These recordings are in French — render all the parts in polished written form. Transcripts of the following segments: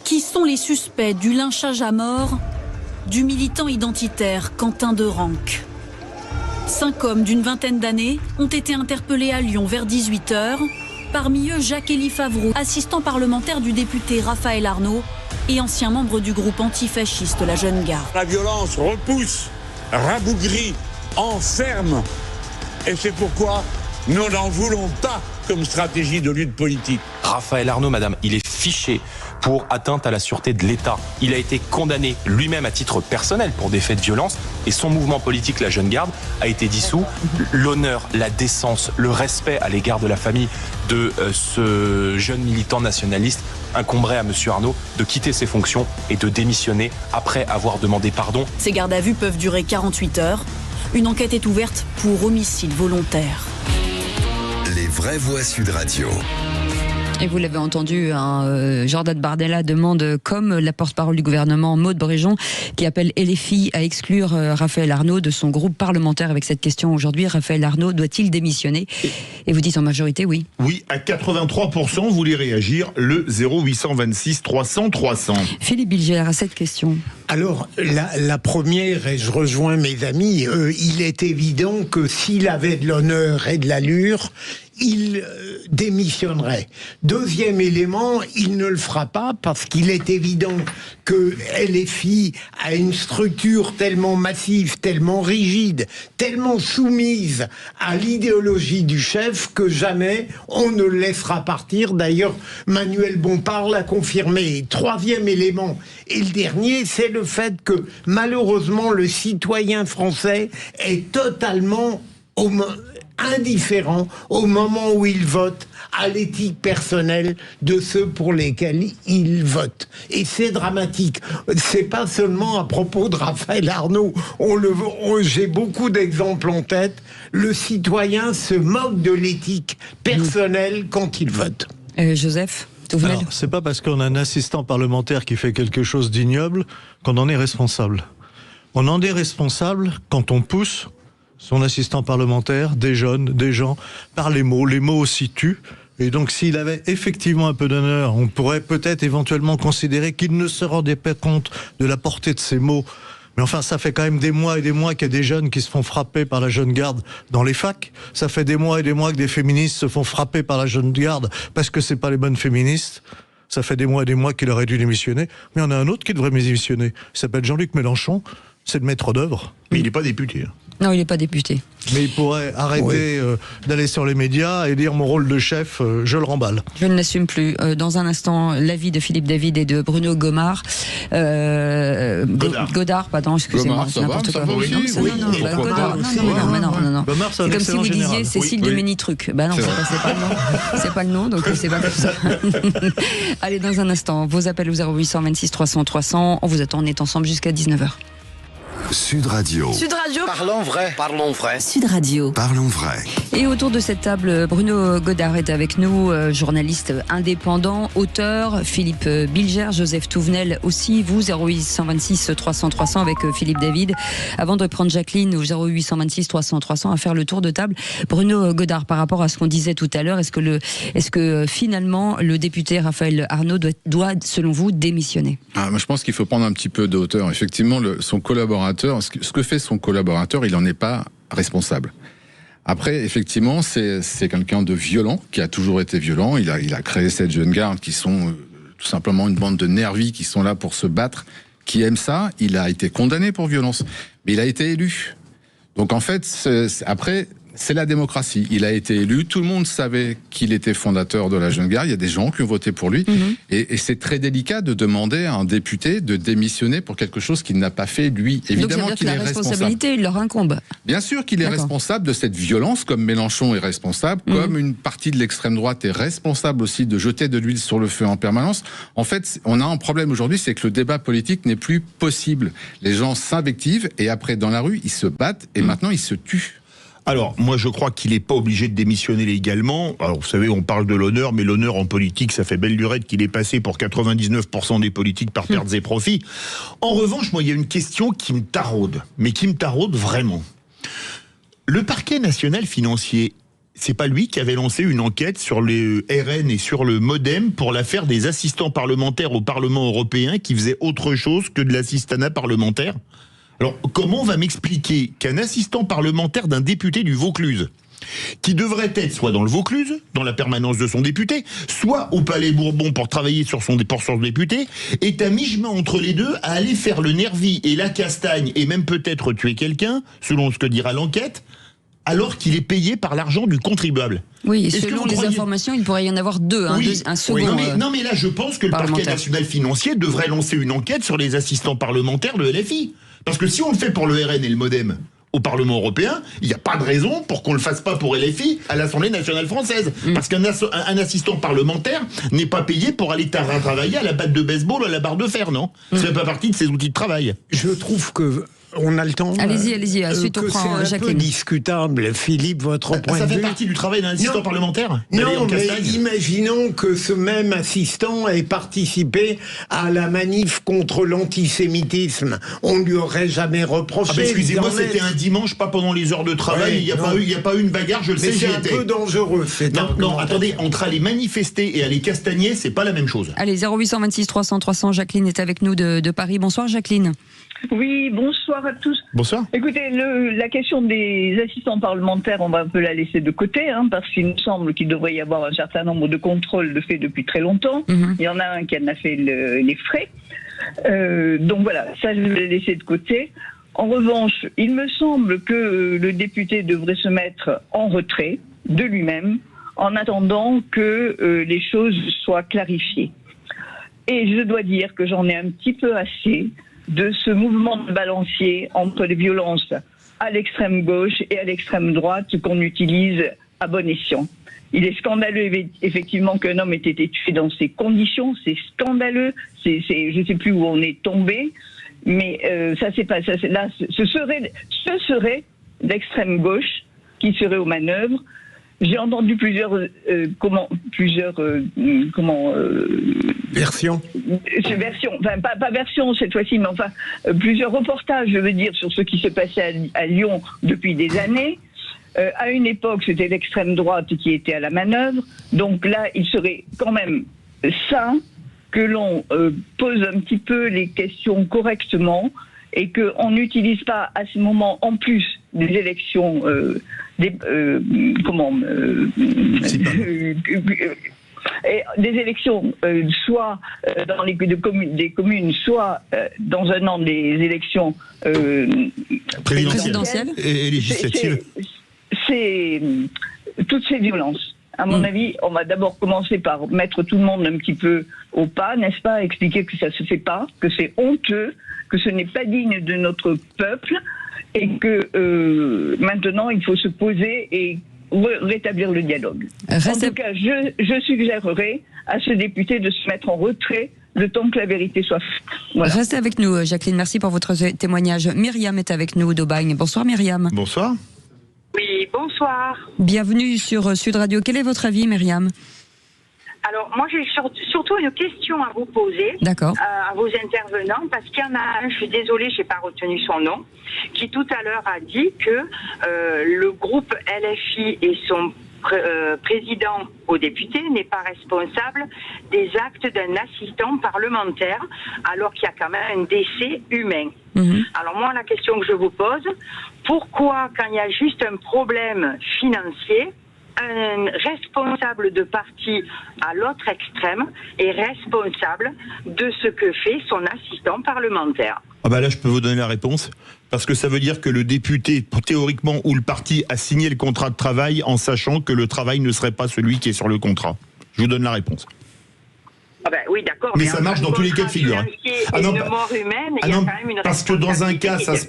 Qui sont les suspects du lynchage à mort du militant identitaire Quentin Derenque? 5 hommes d'une vingtaine d'années ont été interpellés à Lyon vers 18h. Parmi eux, Jacques-Élie Favreau, assistant parlementaire du député Raphaël Arnaud et ancien membre du groupe antifasciste La Jeune Garde. La violence repousse, rabougrit, enferme. Et c'est pourquoi nous n'en voulons pas comme stratégie de lutte politique. Raphaël Arnaud, madame, il est fiché pour atteinte à la sûreté de l'État. Il a été condamné lui-même à titre personnel pour des faits de violence et son mouvement politique, La Jeune Garde, a été dissous. L'honneur, la décence, le respect à l'égard de la famille de ce jeune militant nationaliste incomberait à monsieur Arnaud de quitter ses fonctions et de démissionner après avoir demandé pardon. Ces gardes à vue peuvent durer 48 heures. Une enquête est ouverte pour homicide volontaire. Les vraies voix Sud Radio. Et vous l'avez entendu, Jordan Bardella demande, comme la porte-parole du gouvernement, Maud Bréjon, qui appelle LFI à exclure Raphaël Arnaud de son groupe parlementaire avec cette question aujourd'hui. Raphaël Arnaud doit-il démissionner? Et vous dites en majorité oui. Oui, à 83%, vous voulez réagir, le 0826 300 300. Philippe Bilger à cette question. Alors, la première, et je rejoins mes amis, il est évident que s'il avait de l'honneur et de l'allure, il démissionnerait. Deuxième élément, il ne le fera pas parce qu'il est évident que LFI a une structure tellement massive, tellement rigide, tellement soumise à l'idéologie du chef que jamais on ne le laissera partir. D'ailleurs, Manuel Bompard l'a confirmé. Troisième élément, et le dernier, c'est le fait que malheureusement le citoyen français est totalement indifférent au moment où il vote à l'éthique personnelle de ceux pour lesquels il vote. Et c'est dramatique. C'est pas seulement à propos de Raphaël Arnaud. J'ai beaucoup d'exemples en tête. Le citoyen se moque de l'éthique personnelle quand il vote. Joseph ? Alors, c'est pas parce qu'on a un assistant parlementaire qui fait quelque chose d'ignoble qu'on en est responsable. On en est responsable quand on pousse son assistant parlementaire, des jeunes, des gens, par les mots aussi tuent. Et donc s'il avait effectivement un peu d'honneur, on pourrait peut-être éventuellement considérer qu'il ne se rendait pas compte de la portée de ces mots. Mais enfin, ça fait quand même des mois et des mois qu'il y a des jeunes qui se font frapper par la Jeune Garde dans les facs. Ça fait des mois et des mois que des féministes se font frapper par la Jeune Garde parce que c'est pas les bonnes féministes. Ça fait des mois et des mois qu'il aurait dû démissionner. Mais il y en a un autre qui devrait démissionner. Il s'appelle Jean-Luc Mélenchon. C'est le maître d'œuvre. Mais il n'est pas député. Non, il n'est pas député. Mais il pourrait arrêter d'aller sur les médias et dire mon rôle de chef, je le remballe. Je ne l'assume plus. Dans un instant, l'avis de Philippe David et de Bruno Godard. Godard, pardon, excusez-moi. Godard, ça n'importe va, quoi. ça va aussi. Non. C'est comme si vous disiez Cécile de Ménitruc. Bah non, c'est pas le nom. C'est pas le nom, donc c'est pas comme ça. Allez, dans un instant, vos appels au 0826 300 300. On vous attend, on est ensemble jusqu'à 19h. Sud Radio. Sud Radio. Parlons vrai. Parlons vrai. Sud Radio. Parlons vrai. Et autour de cette table, Bruno Godard est avec nous, journaliste indépendant, auteur, Philippe Bilger, Joseph Touvenel aussi, vous, 0826 300 300 avec Philippe David. Avant de prendre Jacqueline au 0826 300 300 à faire le tour de table, Bruno Godard, par rapport à ce qu'on disait tout à l'heure, est-ce que finalement le député Raphaël Arnaud doit selon vous, démissionner? Moi, je pense qu'il faut prendre un petit peu de hauteur. Effectivement, son collaborateur, ce que fait son collaborateur, il n'en est pas responsable. Après, effectivement, c'est quelqu'un de violent, qui a toujours été violent. Il a créé cette Jeune Garde qui sont tout simplement une bande de nervis qui sont là pour se battre, qui aiment ça. Il a été condamné pour violence, mais il a été élu. Donc en fait, après, c'est la démocratie. Il a été élu, tout le monde savait qu'il était fondateur de la Jeune Garde, il y a des gens qui ont voté pour lui, et c'est très délicat de demander à un député de démissionner pour quelque chose qu'il n'a pas fait lui. Évidemment qu'il est responsable. Donc ça veut dire que la responsabilité, il leur incombe. Bien sûr qu'il est responsable de cette violence, comme Mélenchon est responsable, comme une partie de l'extrême droite est responsable aussi de jeter de l'huile sur le feu en permanence. En fait, on a un problème aujourd'hui, c'est que le débat politique n'est plus possible. Les gens s'invectivent, et après, dans la rue, ils se battent, et maintenant, ils se tuent. Alors, moi, je crois qu'il n'est pas obligé de démissionner légalement. Alors, vous savez, on parle de l'honneur, mais l'honneur en politique, ça fait belle lurette qu'il est passé pour 99% des politiques par pertes et profits. En revanche, moi, il y a une question qui me taraude, mais qui me taraude vraiment. Le parquet national financier, c'est pas lui qui avait lancé une enquête sur les RN et sur le MoDem pour l'affaire des assistants parlementaires au Parlement européen qui faisaient autre chose que de l'assistanat parlementaire? Alors, comment on va m'expliquer qu'un assistant parlementaire d'un député du Vaucluse, qui devrait être soit dans le Vaucluse, dans la permanence de son député, soit au Palais Bourbon pour travailler sur son député, est à mi-chemin entre les deux à aller faire le nervi et la castagne et même peut-être tuer quelqu'un, selon ce que dira l'enquête, alors qu'il est payé par l'argent du contribuable. Oui, et selon les informations, il pourrait y en avoir deux, un second. Oui, non, mais là, je pense que le parquet national financier devrait lancer une enquête sur les assistants parlementaires de LFI. Parce que si on le fait pour le RN et le MoDem au Parlement européen, il n'y a pas de raison pour qu'on le fasse pas pour LFI à l'Assemblée nationale française. Parce qu'un assistant parlementaire n'est pas payé pour aller travailler à la batte de baseball ou à la barre de fer, non? Ça fait pas partie de ses outils de travail. Je trouve que on a le temps. Allez-y. Ensuite, on prend c'est un peu discutable, Philippe, votre point de vue. Ça fait partie du travail d'un assistant parlementaire? Non, mais imaginons que ce même assistant ait participé à la manif contre l'antisémitisme. On ne lui aurait jamais reproché. Excusez-moi, c'était un dimanche, pas pendant les heures de travail. Il n'y a pas eu une bagarre, je le sais, j'y étais. C'est un peu dangereux. Non, attendez, entre aller manifester et aller castagner, c'est pas la même chose. Allez, 0826 300 300, Jacqueline est avec nous de Paris. Bonsoir, Jacqueline. Oui, bonsoir à tous. Bonsoir. Écoutez, la question des assistants parlementaires, on va un peu la laisser de côté, parce qu'il me semble qu'il devrait y avoir un certain nombre de contrôles de fait depuis très longtemps. Il y en a un qui en a fait les frais. Donc voilà, ça je vais laisser de côté. En revanche, il me semble que le député devrait se mettre en retrait de lui-même en attendant que les choses soient clarifiées. Et je dois dire que j'en ai un petit peu assez de ce mouvement de balancier entre les violences à l'extrême gauche et à l'extrême droite qu'on utilise à bon escient. Il est scandaleux, effectivement, qu'un homme ait été tué dans ces conditions. C'est scandaleux. Je ne sais plus où on est tombé. Mais ça, c'est pas ça. Là, ce serait l'extrême gauche qui serait aux manœuvres. J'ai entendu plusieurs versions. Enfin, pas versions cette fois-ci, mais enfin plusieurs reportages, je veux dire, sur ce qui se passait à Lyon depuis des années. À une époque, c'était l'extrême droite qui était à la manœuvre. Donc là, il serait quand même sain que l'on pose un petit peu les questions correctement et qu'on n'utilise pas à ce moment, en plus des élections, des élections, soit dans des communes, soit dans un an des élections présidentielles et législatives. C'est toutes ces violences. À mon avis, on va d'abord commencer par mettre tout le monde un petit peu au pas, n'est-ce pas, expliquer que ça se fait pas, que c'est honteux, que ce n'est pas digne de notre peuple, et que maintenant il faut se poser et rétablir le dialogue. En tout cas, je suggérerais à ce député de se mettre en retrait le temps que la vérité soit faite. Voilà. Restez avec nous, Jacqueline. Merci pour votre témoignage. Myriam est avec nous d'Aubagne. Bonsoir, Myriam. Bonsoir. Oui, bonsoir. Bienvenue sur Sud Radio. Quel est votre avis, Myriam ? Alors, moi, j'ai surtout une question à vous poser. D'accord. À vos intervenants, parce qu'il y en a un, je suis désolée, je n'ai pas retenu son nom, qui tout à l'heure a dit que le groupe LFI et son président aux députés n'est pas responsable des actes d'un assistant parlementaire, alors qu'il y a quand même un décès humain. Alors moi, la question que je vous pose, pourquoi, quand il y a juste un problème financier, un responsable de parti à l'autre extrême est responsable de ce que fait son assistant parlementaire? Ah bah là, je peux vous donner la réponse. Parce que ça veut dire que le député, théoriquement, ou le parti a signé le contrat de travail en sachant que le travail ne serait pas celui qui est sur le contrat. Je vous donne la réponse. Ah ben oui, d'accord. Mais ça marche dans tous les cas de figure. Ah non, une mort humaine, il y a quand même une parce que dans un cas, ça se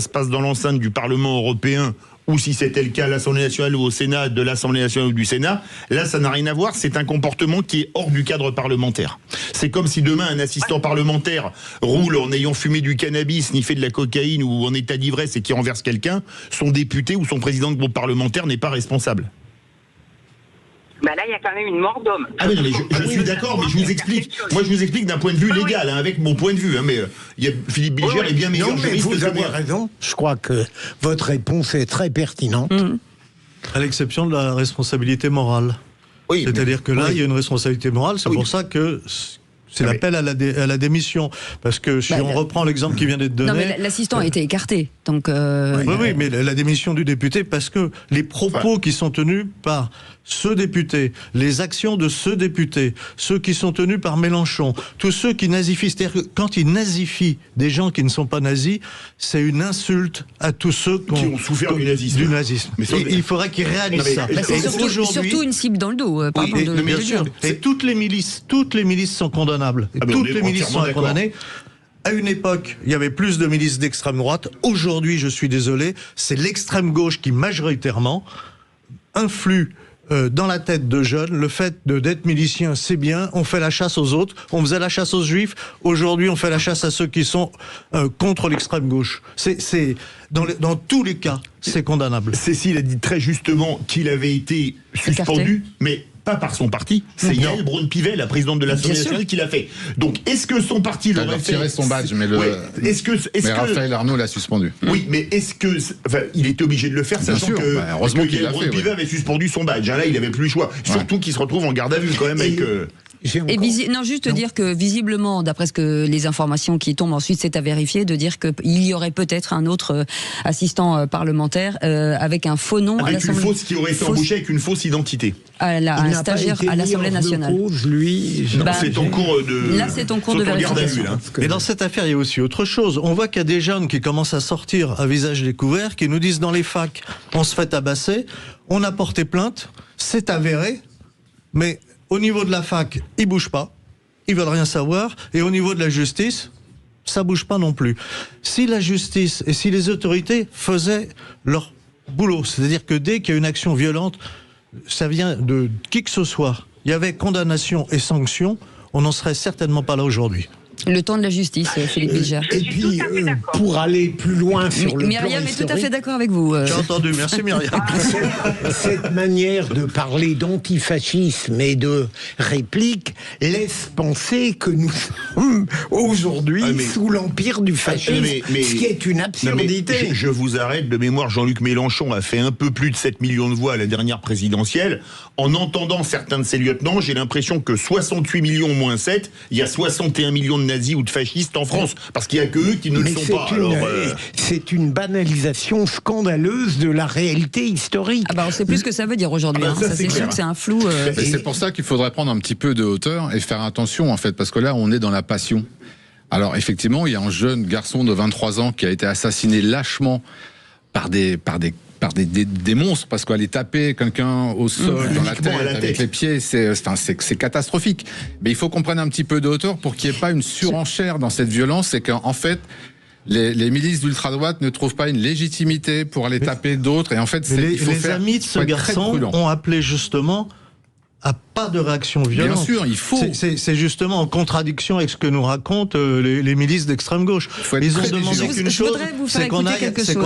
passe dans l'enceinte du Parlement européen, ou si c'était le cas à l'Assemblée nationale ou au Sénat, de l'Assemblée nationale ou du Sénat, là ça n'a rien à voir, c'est un comportement qui est hors du cadre parlementaire. C'est comme si demain un assistant parlementaire roule en ayant fumé du cannabis, sniffé de la cocaïne ou en état d'ivresse et qui renverse quelqu'un, son député ou son président de groupe parlementaire n'est pas responsable. Ben là, il y a quand même une mort d'homme. Ah oui, non, mais je suis d'accord, mais je vous explique. Moi, je vous explique d'un point de vue légal, avec mon point de vue. Mais Philippe Bilger est bien meilleur juriste que moi. Vous avez raison. Je crois que votre réponse est très pertinente. À l'exception de la responsabilité morale. Oui, c'est-à-dire que là, il y a une responsabilité morale, c'est pour ça que c'est l'appel à la démission. Parce que si on reprend l'exemple qui vient d'être donné... Non, mais l'assistant a été écarté. Donc oui, mais la démission du député, parce que les propos qui sont tenus par ce député, les actions de ce député, ceux qui sont tenus par Mélenchon, tous ceux qui nazifient, c'est-à-dire que quand ils nazifient des gens qui ne sont pas nazis, c'est une insulte à tous ceux qui ont souffert du nazisme. Mais il faudrait qu'ils réalisent ça. C'est surtout une cible dans le dos. Bien sûr. Et toutes les milices sont condamnables. Toutes les milices sont condamnées. À une époque, il y avait plus de milices d'extrême droite. Aujourd'hui, je suis désolé, c'est l'extrême gauche qui majoritairement influe dans la tête de jeunes. Le fait d'être milicien, c'est bien. On fait la chasse aux autres. On faisait la chasse aux juifs. Aujourd'hui, on fait la chasse à ceux qui sont contre l'extrême gauche. Dans tous les cas, c'est condamnable. Cécile a dit très justement qu'il avait été suspendu, mais pas par son parti, c'est Yael Braun-Pivet, la présidente de l'Assemblée nationale, qui l'a fait. Donc, est-ce que son parti l'aurait fait ? Il a retiré son badge, mais Raphaël Arnaud l'a suspendu. Oui, mais est-ce que... il était obligé de le faire, sachant que heureusement qu'il Yael Braun-Pivet avait suspendu son badge. Là, il n'avait plus le choix. Surtout qu'il se retrouve en garde à vue, quand même, avec... juste dire que visiblement, d'après les informations qui tombent ensuite, c'est à vérifier, de dire qu'il y aurait peut-être un autre assistant parlementaire avec un faux nom à l'Assemblée. Avec une fausse qui aurait été embauché avec une fausse identité. Un stagiaire à l'Assemblée nationale. C'est en cours de... Là, c'est en cours de vérification. Mais dans cette affaire, il y a aussi autre chose. On voit qu'il y a des jeunes qui commencent à sortir à visage découvert, qui nous disent dans les facs, on se fait tabasser, on a porté plainte, c'est avéré, mais... Au niveau de la fac, ils bougent pas, ils veulent rien savoir, et au niveau de la justice, ça bouge pas non plus. Si la justice et si les autorités faisaient leur boulot, c'est-à-dire que dès qu'il y a une action violente, ça vient de qui que ce soit, il y avait condamnation et sanction, on n'en serait certainement pas là aujourd'hui. Le temps de la justice, Philippe Bilger. Et puis, pour aller plus loin sur le Myriam plan est tout à fait d'accord avec vous. J'ai entendu, merci Myriam. Cette manière de parler d'antifascisme et de réplique laisse penser que nous sommes aujourd'hui sous l'empire du fascisme, ce qui est une absurdité. Je vous arrête, de mémoire, Jean-Luc Mélenchon a fait un peu plus de 7 millions de voix à la dernière présidentielle. En entendant certains de ses lieutenants, j'ai l'impression que 68 millions moins 7, il y a 61 millions de nazis ou de fascistes en France, parce qu'il n'y a que eux qui ne le sont pas. C'est une banalisation scandaleuse de la réalité historique. On ne sait plus ce que ça veut dire aujourd'hui. Ça c'est sûr que c'est un flou. C'est pour ça qu'il faudrait prendre un petit peu de hauteur et faire attention, en fait, parce que là, on est dans la passion. Alors, effectivement, il y a un jeune garçon de 23 ans qui a été assassiné lâchement par des monstres, parce qu'aller taper quelqu'un au sol, dans la tête, avec les pieds, c'est catastrophique. Mais il faut qu'on prenne un petit peu de hauteur pour qu'il n'y ait pas une surenchère dans cette violence, c'est qu'en fait, les milices d'ultra-droite ne trouvent pas une légitimité pour aller taper d'autres, et en fait, les amis de ce garçon ont appelé justement à pas de réaction violente. Bien sûr, il faut. C'est justement en contradiction avec ce que nous racontent les milices d'extrême gauche. Ils ont demandé qu'une chose, c'est qu'on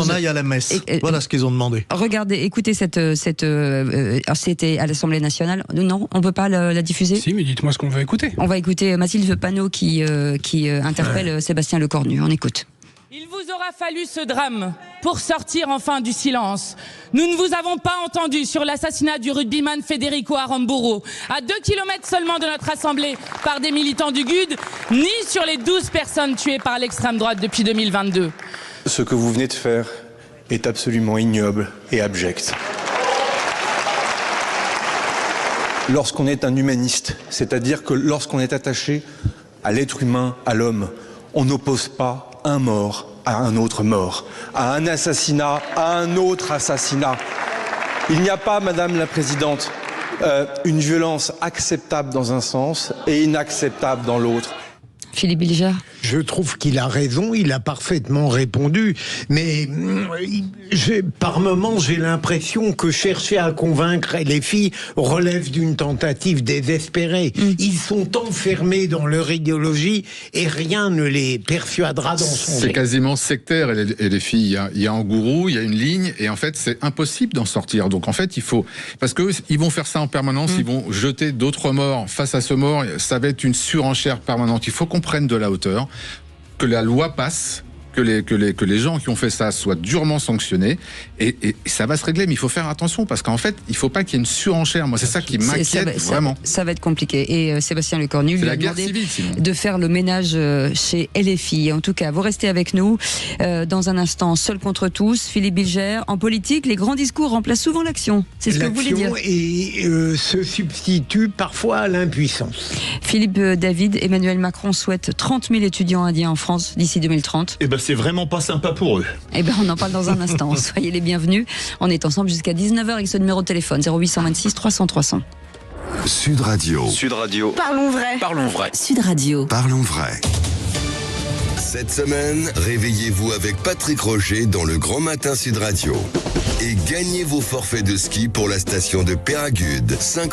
aille à la messe. Voilà ce qu'ils ont demandé. Regardez, écoutez c'était à l'Assemblée nationale. Non, on peut pas la diffuser. Si, mais dites-moi ce qu'on va écouter. On va écouter Mathilde Panot qui interpelle Sébastien Lecornu. On écoute. Il vous aura fallu ce drame pour sortir enfin du silence. Nous ne vous avons pas entendu sur l'assassinat du rugbyman Federico Aramburu, à 2 kilomètres seulement de notre assemblée par des militants du GUD, ni sur les 12 personnes tuées par l'extrême droite depuis 2022. Ce que vous venez de faire est absolument ignoble et abject. Lorsqu'on est un humaniste, c'est-à-dire que lorsqu'on est attaché à l'être humain, à l'homme, on n'oppose pas un mort à un autre mort, à un assassinat à un autre assassinat. Il n'y a pas, Madame la Présidente, une violence acceptable dans un sens et inacceptable dans l'autre. Philippe Bilger. Je trouve qu'il a raison, il a parfaitement répondu, mais par moments j'ai l'impression que chercher à convaincre les filles relève d'une tentative désespérée. Ils sont enfermés dans leur idéologie et rien ne les persuadera d'en changer. C'est quasiment sectaire, et les filles, il y a un gourou, il y a une ligne, et en fait c'est impossible d'en sortir. Donc en fait il faut, parce que ils vont faire ça en permanence, ils vont jeter d'autres morts face à ce mort, ça va être une surenchère permanente. Il faut qu'on prenne de la hauteur, que la loi passe, que les gens qui ont fait ça soient durement sanctionnés et ça va se régler. Mais il faut faire attention parce qu'en fait, il faut pas qu'il y ait une surenchère. Moi, c'est ça qui m'inquiète vraiment. Ça va être compliqué. Et Sébastien Lecornu lui a demandé de faire le ménage chez LFI. En tout cas, vous restez avec nous. Dans un instant, seul contre tous, Philippe Bilger. En politique, les grands discours remplacent souvent l'action. C'est ce que vous voulez dire. Et se substitue parfois à l'impuissance. Philippe David, Emmanuel Macron souhaite 30 000 étudiants indiens en France d'ici 2030. Eh ben, c'est vraiment pas sympa pour eux. Eh ben, on en parle dans un instant. Soyez les bienvenus. On est ensemble jusqu'à 19h avec ce numéro de téléphone 0826 300 300. Sud Radio. Sud Radio. Parlons vrai. Parlons vrai. Sud Radio. Parlons vrai. Cette semaine, réveillez-vous avec Patrick Rocher dans le Grand Matin Sud Radio. Et gagnez vos forfaits de ski pour la station de Péragude. 50